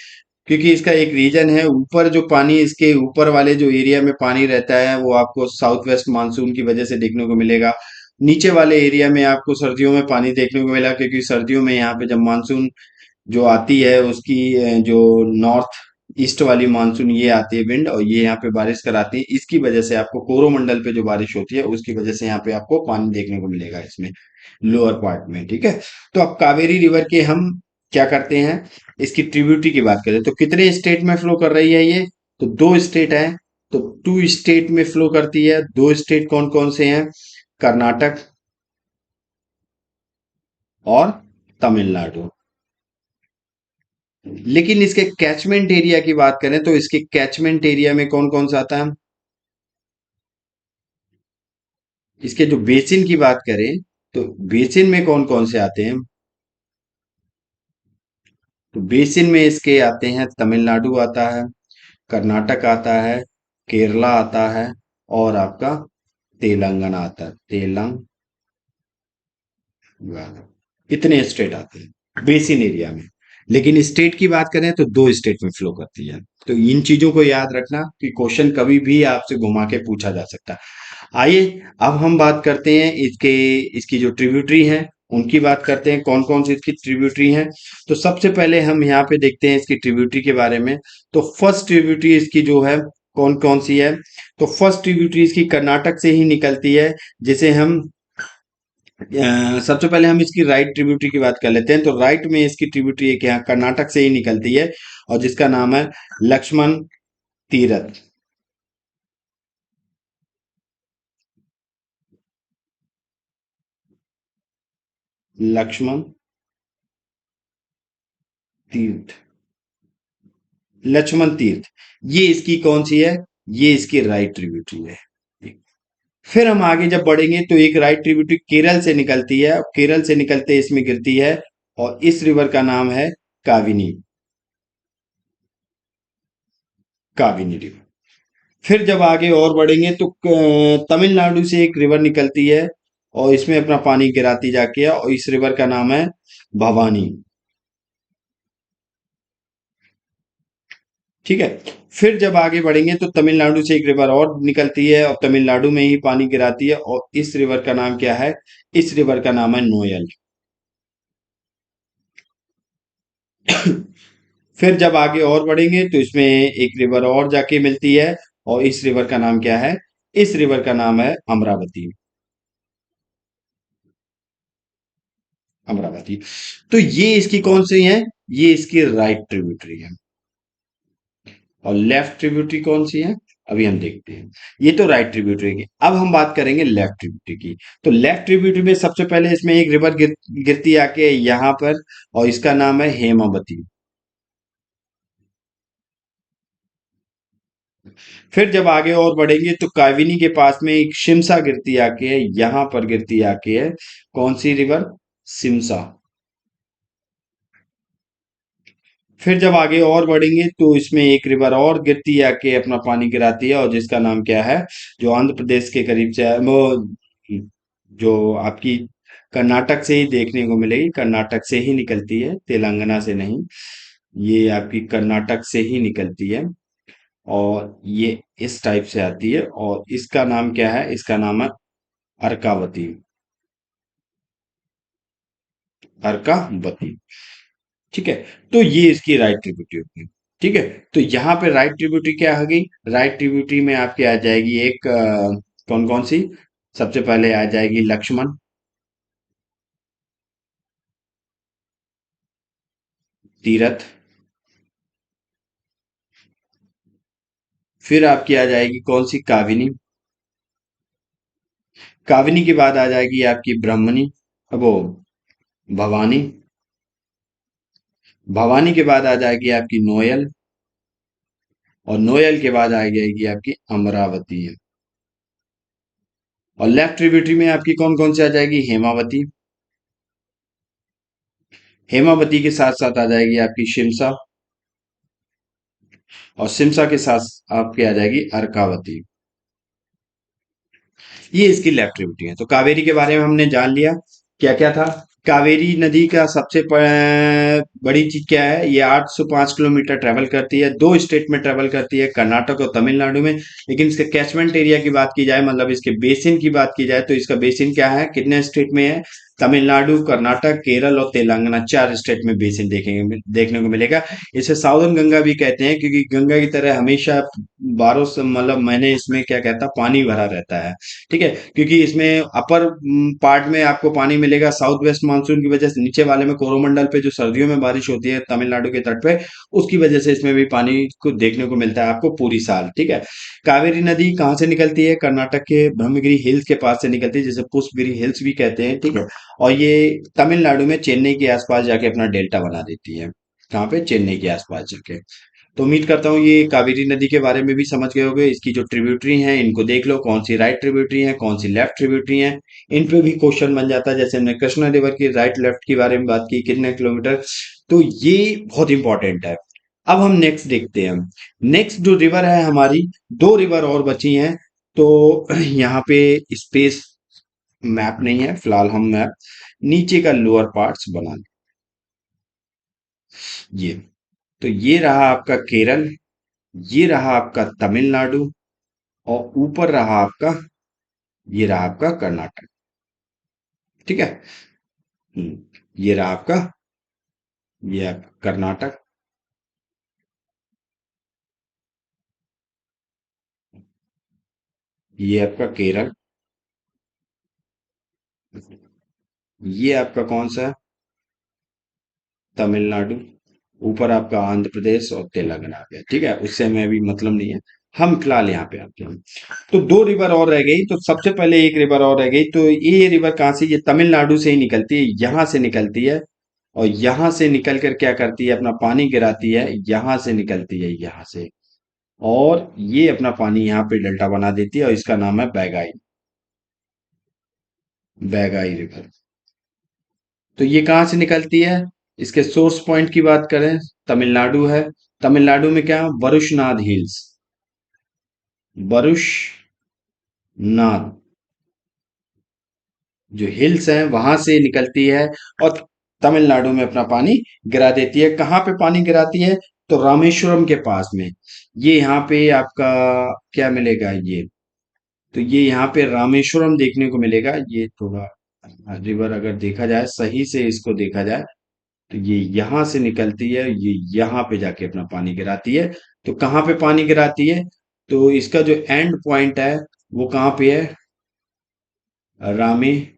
क्योंकि इसका एक रीजन है, ऊपर जो पानी, इसके ऊपर वाले जो एरिया में पानी रहता है वो आपको साउथ वेस्ट मानसून की वजह से देखने को मिलेगा। नीचे वाले एरिया में आपको सर्दियों में पानी देखने को मिला, क्योंकि सर्दियों में यहाँ पे जब मानसून जो आती है उसकी जो नॉर्थ ईस्ट वाली मानसून ये आती है विंड, और ये यहाँ पे बारिश कराती है, इसकी वजह से आपको कोरोमंडल पे जो बारिश होती है उसकी वजह से यहाँ पे आपको पानी देखने को मिलेगा इसमें, लोअर पार्ट में। ठीक है। तो अब कावेरी रिवर के हम क्या करते हैं, इसकी ट्रिब्यूटरी की बात करें तो कितने स्टेट में फ्लो कर रही है ये? तो 2 स्टेट है। तो 2 स्टेट में फ्लो करती है। 2 स्टेट कौन कौन से हैं? कर्नाटक और तमिलनाडु। लेकिन इसके कैचमेंट एरिया की बात करें तो इसके कैचमेंट एरिया में कौन कौन सा आता है? इसके जो बेसिन की बात करें, तो बेसिन में कौन कौन से आते हैं? तो बेसिन में इसके आते हैं, तमिलनाडु आता है, कर्नाटक आता है, केरला आता है, और आपका तेलंगाना आता है, तेलंगाना। इतने स्टेट आते हैं बेसिन एरिया में। लेकिन स्टेट की बात करें तो दो स्टेट में फ्लो करती है। तो इन चीजों को याद रखना कि क्वेश्चन कभी भी आपसे घुमा के पूछा जा सकता है। आइए, अब हम बात करते हैं इसके, इसकी जो ट्रिब्यूटरी है उनकी बात करते हैं, कौन कौन सी इसकी ट्रिब्यूटरी हैं। तो सबसे पहले हम यहाँ पे देखते हैं इसकी ट्रिब्यूटरी के बारे में। तो फर्स्ट ट्रिब्यूटरी इसकी जो है कौन कौन सी है? तो फर्स्ट ट्रिब्यूटरी इसकी कर्नाटक से ही निकलती है, जिसे हम सबसे पहले हम इसकी राइट ट्रिब्यूटरी की बात कर लेते हैं। तो राइट में इसकी ट्रिब्यूटरी एक यहाँ कर्नाटक से ही निकलती है, और जिसका नाम है लक्ष्मण तीरथ। लक्ष्मण तीर्थ, लक्ष्मण तीर्थ, ये इसकी कौन सी है? ये इसकी राइट ट्रिब्यूटरी है। फिर हम आगे जब बढ़ेंगे तो एक राइट ट्रिब्यूटरी केरल से निकलती है, और केरल से निकलते इसमें गिरती है, और इस रिवर का नाम है काविनी, काविनी रिवर। फिर जब आगे और बढ़ेंगे तो तमिलनाडु से एक रिवर निकलती है, और इसमें अपना पानी गिराती जाके है, और इस रिवर का नाम है भवानी। ठीक है। फिर जब आगे बढ़ेंगे तो तमिलनाडु से एक रिवर और निकलती है, और तमिलनाडु में ही पानी गिराती है, और इस रिवर का नाम क्या है? इस रिवर का नाम है नोयल। फिर जब आगे और बढ़ेंगे तो इसमें एक रिवर और जाके मिलती है, और इस रिवर का नाम क्या है? इस रिवर का नाम है अमरावती। अमरावती। तो ये इसकी कौन सी है? ये इसकी राइट ट्रिब्यूटरी है। और लेफ्ट ट्रिब्यूटरी कौन सी है? अभी हम देखते हैं। ये तो राइट ट्रिब्यूटरी की, अब हम बात करेंगे लेफ्ट ट्रिब्यूटरी की। तो लेफ्ट ट्रिब्यूटरी में सबसे पहले इसमें एक रिवर गिरती आके यहाँ पर, और इसका नाम है हेमावती। फिर जब आगे और बढ़ेंगे तो काविनी के पास में एक शिमसा गिरती आके है, यहाँ पर गिरती आके है, कौन सी रिवर? सिमसा। फिर जब आगे और बढ़ेंगे तो इसमें एक रिवर और गिरती आके अपना पानी गिराती है, और जिसका नाम क्या है? जो आंध्र प्रदेश के करीब से है वो, जो आपकी कर्नाटक से ही देखने को मिलेगी, कर्नाटक से ही निकलती है, तेलंगाना से नहीं। ये आपकी कर्नाटक से ही निकलती है, और ये इस टाइप से आती है, और इसका नाम क्या है? इसका नाम है अर्कावती। अर्कावती। ठीक है। तो ये इसकी राइट ट्रिब्यूटरी होगी। ठीक है। तो यहाँ पे राइट ट्रिब्यूटरी क्या होगी? राइट ट्रिब्यूटरी में आपकी आ जाएगी एक कौन कौन सी? सबसे पहले आ जाएगी लक्ष्मण तीरथ। फिर आपकी आ जाएगी कौन सी? काविनी। काविनी के बाद आ जाएगी आपकी ब्रह्मणी, वो भवानी। भवानी के बाद आ जाएगी आपकी नोयल, और नोयल के बाद आ जाएगी आपकी अमरावती। और लेफ्ट ट्रिब्यूटरी में आपकी कौन कौन सी आ जाएगी? हेमावती। हेमावती के साथ साथ आ जाएगी आपकी शिमसा, और सिमसा के साथ आपके आ जाएगी अर्कावती। ये इसकी लेफ्ट ट्रिब्यूटरी है। तो कावेरी के बारे में हमने जान लिया, क्या क्या था। कावेरी नदी का सबसे बड़ी चीज क्या है? ये 805 किलोमीटर ट्रेवल करती है, दो स्टेट में ट्रेवल करती है, कर्नाटक और तमिलनाडु में। लेकिन इसके कैचमेंट एरिया की बात की जाए, मतलब इसके बेसिन की बात की जाए, तो इसका बेसिन क्या है, कितने स्टेट में है? तमिलनाडु, कर्नाटक, केरल और तेलंगाना, चार स्टेट में बेसिन देखेंगे, देखने को मिलेगा। इसे साउदर्न गंगा भी कहते हैं, क्योंकि गंगा की तरह हमेशा 12 से मतलब महीने इसमें क्या कहता है, पानी भरा रहता है। ठीक है। क्योंकि इसमें अपर पार्ट में आपको पानी मिलेगा साउथ वेस्ट मानसून की वजह से, नीचे वाले में कोरोमंडल पे जो सर्दियों में बारिश होती है तमिलनाडु के तट पे, उसकी वजह से इसमें भी पानी को देखने को मिलता है आपको पूरी साल। ठीक है। कावेरी नदी कहाँ से निकलती है? कर्नाटक के ब्रह्मगिरी हिल्स के पास से निकलती है, जिसे पुष्पगिरी हिल्स भी कहते हैं। ठीक है। और ये तमिलनाडु में चेन्नई के आसपास जाके अपना डेल्टा बना देती है। कहाँ पे? चेन्नई के आसपास जाके। तो उम्मीद करता हूँ ये कावेरी नदी के बारे में भी समझ गए होंगे। इसकी जो ट्रिब्यूटरी हैं इनको देख लो, कौन सी राइट ट्रिब्यूटरी है, कौन सी लेफ्ट ट्रिब्यूटरी है। इन पे भी क्वेश्चन बन जाता है। जैसे हमने कृष्णा रिवर की राइट लेफ्ट के बारे में बात की, कितने किलोमीटर, तो ये बहुत इंपॉर्टेंट है। अब हम नेक्स्ट देखते हैं। नेक्स्ट जो रिवर है हमारी, दो रिवर और बची हैं। तो यहाँ पे स्पेस मैप नहीं है फिलहाल, हम मैप नीचे का लोअर पार्ट्स बना लें। ये तो ये रहा आपका केरल, ये रहा आपका तमिलनाडु, और ऊपर रहा आपका, ये रहा आपका कर्नाटक। ठीक है। ये रहा आपका, ये आपका कर्नाटक, ये आपका केरल, ये आपका कौन सा है, तमिलनाडु, ऊपर आपका आंध्र प्रदेश और तेलंगाना आ गया। ठीक है, उससे हमें अभी मतलब नहीं है, हम फिलहाल यहाँ पे आते हैं। तो दो रिवर और रह गई। तो सबसे पहले एक रिवर और रह गई। तो ये रिवर कहाँ से, ये तमिलनाडु से ही निकलती है, यहाँ से निकलती है। और यहाँ से निकल कर क्या करती है, अपना पानी गिराती है, यहाँ से निकलती है, यहाँ से। और ये अपना पानी यहाँ पे डेल्टा बना देती है, और इसका नाम है बैगाई, बैगाई रिवर। तो ये कहाँ से निकलती है, इसके सोर्स पॉइंट की बात करें, तमिलनाडु है। तमिलनाडु में क्या, वरुशनाथ हिल्स, वरुशनाथ जो हिल्स हैं वहां से निकलती है, और तमिलनाडु में अपना पानी गिरा देती है। कहाँ पे पानी गिराती है, तो रामेश्वरम के पास में। ये यहाँ पे आपका क्या मिलेगा, ये तो ये यहाँ पे रामेश्वरम देखने को मिलेगा। ये थोड़ा रिवर अगर देखा जाए सही से, इसको देखा जाए, तो ये यहाँ से निकलती है, ये यहाँ पे जाके अपना पानी गिराती है। तो कहाँ पे पानी गिराती है, तो इसका जो एंड पॉइंट है वो कहाँ पे है, रामेश्वरम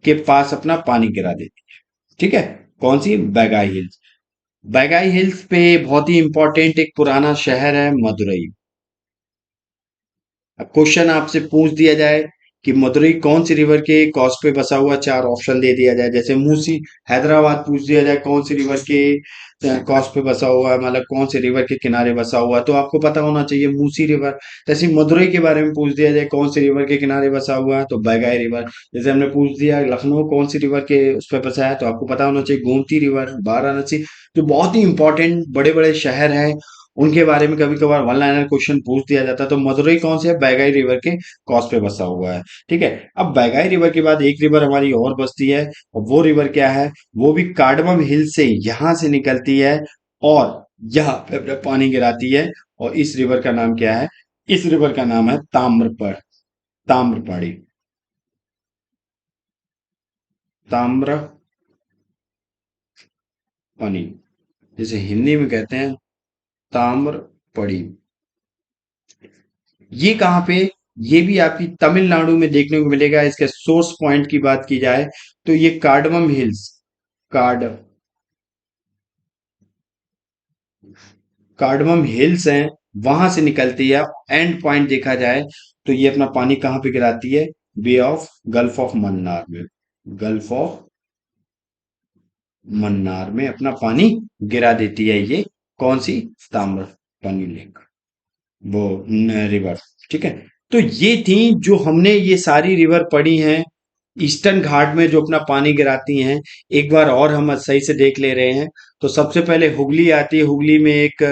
के पास अपना पानी गिरा देती है। ठीक है। कौन सी, बैगाई हिल्स। बैगाई हिल्स पे बहुत ही इंपॉर्टेंट एक पुराना शहर है, मदुरई। अब क्वेश्चन आपसे पूछ दिया जाए कि मदुरई कौन सी रिवर के कॉस्ट पे बसा हुआ, चार ऑप्शन दे दिया जाए, जैसे मूसी, हैदराबाद पूछ दिया जाए कौन सी रिवर के कॉस्ट पे बसा हुआ है, मतलब कौन से रिवर के किनारे बसा हुआ है, तो आपको पता होना चाहिए मूसी रिवर। जैसे मदुरई के बारे में पूछ दिया जाए कौन सी रिवर के किनारे बसा हुआ है, तो बैगाई रिवर। जैसे हमने पूछ दिया लखनऊ कौन सी रिवर के उस पर बसा है, तो आपको पता होना चाहिए गोमती रिवर, वाराणसी। जो बहुत ही इंपॉर्टेंट बड़े बड़े शहर हैं उनके बारे में कभी कभार वन लाइनर क्वेश्चन पूछ दिया जाता है। तो मदुरई कौन से है, बैगाई रिवर के कॉस्ट पे बसा हुआ है। ठीक है। अब बैगाई रिवर के बाद एक रिवर हमारी और बसती है, और वो रिवर क्या है, वो भी कार्डमम हिल से यहां से निकलती है, और यहाँ पे अपना पानी गिराती है। और इस रिवर का नाम क्या है, इस रिवर का नाम है ताम्रपड़, ताम्रपाड़ी, ताम्रपानी, जिसे हिंदी में कहते हैं ताम्रपड़ी। ये कहाँ पे, ये भी आपकी तमिलनाडु में देखने को मिलेगा। इसके सोर्स पॉइंट की बात की जाए तो ये cardamom hills, card cardamom hills हैं, वहां से निकलती है। एंड पॉइंट देखा जाए तो ये अपना पानी कहाँ पे गिराती है, बे ऑफ गल्फ ऑफ मन्नार में, गल्फ ऑफ मन्नार में अपना पानी गिरा देती है। ये कौन सी, ताम्रपानी लेक, वो रिवर। ठीक है। तो ये थी जो हमने ये सारी रिवर पढ़ी हैं ईस्टर्न घाट में जो अपना पानी गिराती हैं। एक बार और हम सही से देख ले रहे हैं। तो सबसे पहले हुगली आती है, हुगली में एक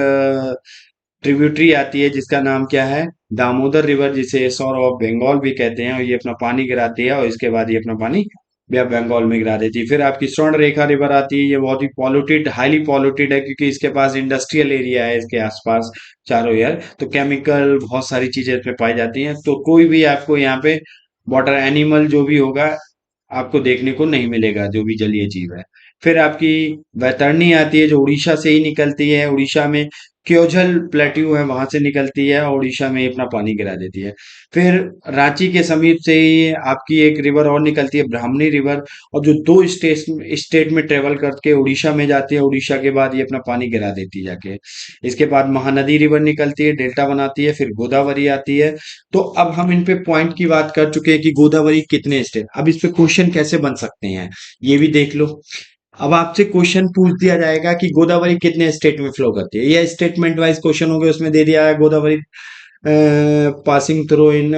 ट्रिब्यूटरी आती है जिसका नाम क्या है, दामोदर रिवर, जिसे सौर ऑफ बंगाल भी कहते हैं। और ये अपना पानी गिराती है, और इसके बाद ये अपना पानी बे ऑफ बंगाल में गिरा देती है। फिर आपकी स्वर्ण रेखा रिवर आती है। ये बहुत ही पॉल्यूटेड, हाईली पॉल्यूटेड है, क्योंकि इसके पास इंडस्ट्रियल एरिया है इसके आसपास चारों यार। तो केमिकल बहुत सारी चीजें इसमें पाई जाती हैं। तो कोई भी आपको यहाँ पे वाटर एनिमल जो भी होगा आपको देखने को नहीं मिलेगा, जो भी जलीय जीव है। फिर आपकी वैतरणी आती है जो उड़ीसा से ही निकलती है। उड़ीसा में क्योंझल प्लेट्यू है, वहां से निकलती है, और उड़ीसा में अपना पानी गिरा देती है। फिर रांची के समीप से ही आपकी एक रिवर और निकलती है, ब्राह्मणी रिवर। और जो दो स्टेट में ट्रेवल करके उड़ीसा में जाती है, उड़ीसा के बाद ये अपना पानी गिरा देती है जाके। इसके बाद महानदी रिवर निकलती है, डेल्टा बनाती है। फिर गोदावरी आती है। तो अब हम इन पे पॉइंट की बात कर चुके हैं कि गोदावरी कितने स्टेट। अब इस पे क्वेश्चन कैसे बन सकते हैं ये भी देख लो। अब आपसे क्वेश्चन पूछ दिया जाएगा कि गोदावरी कितने स्टेट में फ्लो करती है, या स्टेटमेंट वाइज क्वेश्चन हो गए, उसमें दे दिया है Godavari passing through in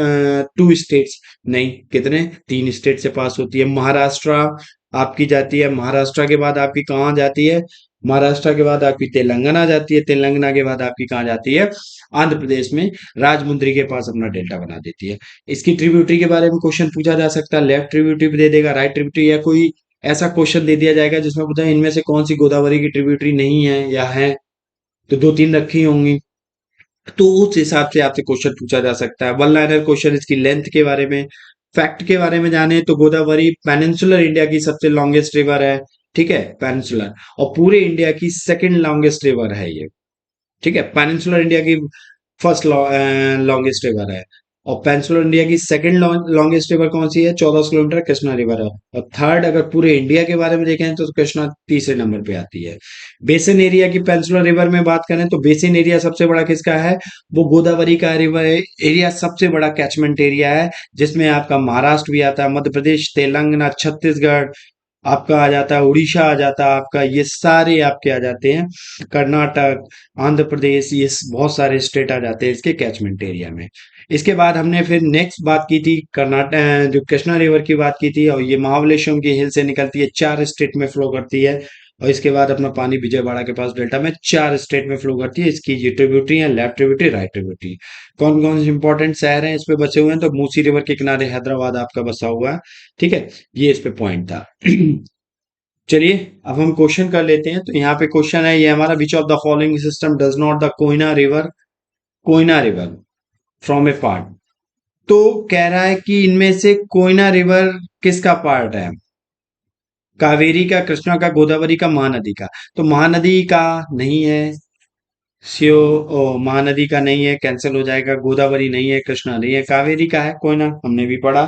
two states. नहीं, कितने, तीन स्टेट से पास होती है। महाराष्ट्र आपकी जाती है, महाराष्ट्र के बाद आपकी कहाँ जाती है, महाराष्ट्र के बाद आपकी तेलंगाना जाती है, तेलंगाना के बाद आपकी कहाँ जाती है, आंध्र प्रदेश में राजमुंद्री के पास अपना डेल्टा बना देती है। इसकी ट्रिब्यूटरी के बारे में क्वेश्चन पूछा जा सकता है, लेफ्ट ट्रिब्यूटरी भी दे देगा, राइट ट्रिब्यूटरी, या कोई ऐसा क्वेश्चन दे दिया जाएगा जिसमें पूछा इनमें से कौन सी गोदावरी की ट्रिब्यूटरी नहीं है या है, तो दो तीन रखी होंगी, तो उस हिसाब से आपसे क्वेश्चन पूछा जा सकता है। वन लाइनर क्वेश्चन इसकी लेंथ के बारे में, फैक्ट के बारे में जाने तो गोदावरी पेनिनसुलर इंडिया की सबसे लॉन्गेस्ट रिवर है, ठीक है, पेनिनसुलर, और पूरे इंडिया की सेकंड लॉन्गेस्ट रिवर है ये, ठीक है। पेनिनसुलर इंडिया की फर्स्ट लॉन्गेस्ट रिवर है, और पेनिनसुलर इंडिया की सेकंड लॉन्गेस्ट रिवर कौन सी है, 14 किलोमीटर, कृष्णा रिवर है। और थर्ड अगर पूरे इंडिया के बारे में देखें तो कृष्णा तीसरे नंबर पे आती है। बेसिन एरिया की पेनिनसुलर रिवर में बात करें तो बेसिन एरिया सबसे बड़ा किसका है, वो गोदावरी का रिवर एरिया सबसे बड़ा कैचमेंट एरिया है, जिसमें आपका महाराष्ट्र भी आता है, मध्य प्रदेश, तेलंगाना, छत्तीसगढ़ आपका आ जाता है, उड़ीसा आ जाता है आपका, ये सारे आपके आ जाते हैं, कर्नाटक, आंध्र प्रदेश, ये बहुत सारे स्टेट आ जाते हैं इसके कैचमेंट एरिया में। इसके बाद हमने फिर नेक्स्ट बात की थी कर्नाटक, जो कृष्णा रिवर की बात की थी, और ये महाबलेश्वरम की हिल से निकलती है, चार स्टेट में फ्लो करती है। और इसके बाद अपना पानी विजयवाड़ा के पास डेल्टा में चार स्टेट में फ्लो करती है। इसकी ये ट्रिब्यूटरी है, लेफ्ट ट्रिब्यूटरी, राइट ट्रिब्यूटरी। कौन कौन से इंपॉर्टेंट शहर हैं इस पे बचे हुए हैं, तो मूसी रिवर के किनारे हैदराबाद आपका बसा हुआ है, ठीक है, ये इस पे पॉइंट था। चलिए, अब हम क्वेश्चन कर लेते हैं। तो यहाँ पे क्वेश्चन है ये हमारा, which of the following system does not the Koyna river from A part. तो कह रहा है कि इनमें से कोयना रिवर किसका पार्ट है, कावेरी का, कृष्णा का, गोदावरी का, महानदी का। तो महानदी का नहीं है, शिव, ओ महानदी का नहीं है, कैंसिल हो जाएगा, गोदावरी नहीं है, कृष्णा नहीं है, कावेरी का है कोयना। हमने भी पढ़ा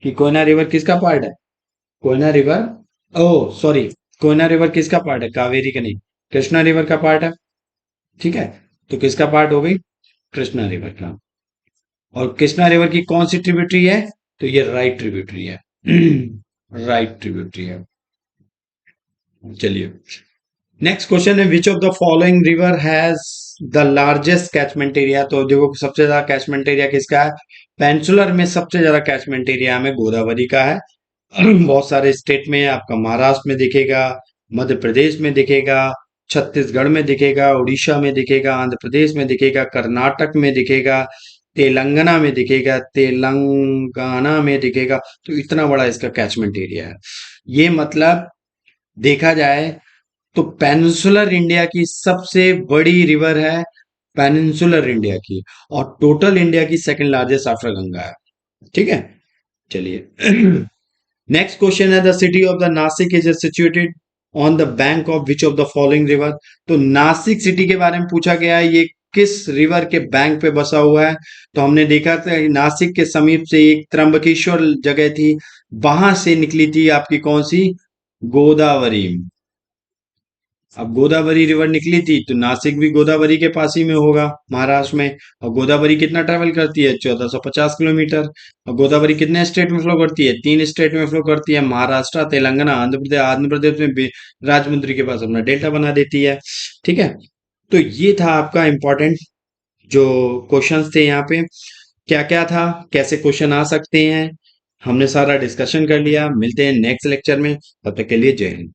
कि कोयना रिवर किसका पार्ट है, कोयना रिवर, ओ सॉरी, कोयना रिवर किसका पार्ट है, कावेरी का नहीं, कृष्णा रिवर का पार्ट है, ठीक है। तो किसका पार्ट हो गई, कृष्णा रिवर का। और कृष्णा रिवर की कौन सी ट्रिब्यूटरी है, तो ये राइट ट्रिब्यूटरी है, राइट ट्रिब्यूटरी है। चलिए, नेक्स्ट क्वेश्चन है, which of the following river has the largest catchment area. तो देखो सबसे ज्यादा कैचमेंट एरिया किसका है, पेंसुलर में सबसे ज्यादा कैचमेंट एरिया में गोदावरी का है। बहुत सारे स्टेट में आपका, महाराष्ट्र में दिखेगा, मध्य प्रदेश में दिखेगा, छत्तीसगढ़ में दिखेगा, उड़ीसा में दिखेगा, आंध्र प्रदेश में दिखेगा, कर्नाटक में दिखेगा, तेलंगाना में दिखेगा। तो इतना बड़ा इसका कैचमेंट एरिया है। ये मतलब देखा जाए तो पेनिनसुलर इंडिया की सबसे बड़ी रिवर है, पेनिनसुलर इंडिया की, और टोटल इंडिया की सेकंड लार्जेस्ट आफ्टर गंगा है, ठीक है। चलिए, नेक्स्ट क्वेश्चन है, the city of the Nashik is situated on the bank of which of the following river. तो नासिक सिटी के बारे में पूछा गया है, ये किस रिवर के बैंक पे बसा हुआ है। तो हमने देखा था नासिक के समीप से एक त्र्यंबकेश्वर जगह थी, वहां से निकली थी आपकी कौन सी, गोदावरी। अब गोदावरी रिवर निकली थी तो नासिक भी गोदावरी के पास ही में होगा, महाराष्ट्र में। और गोदावरी कितना ट्रेवल करती है, 1450 किलोमीटर। और गोदावरी कितने स्टेट में फ्लो करती है, तीन स्टेट में फ्लो करती है, महाराष्ट्र, तेलंगाना, आंध्र प्रदेश। आंध्र प्रदेश में राजमुंद्री के पास अपना डेल्टा बना देती है, ठीक है। तो ये था आपका इंपॉर्टेंट जो क्वेश्चंस थे यहाँ पे, क्या क्या था, कैसे क्वेश्चन आ सकते हैं, हमने सारा डिस्कशन कर लिया। मिलते हैं नेक्स्ट लेक्चर में, तब तक के लिए जय हिंद।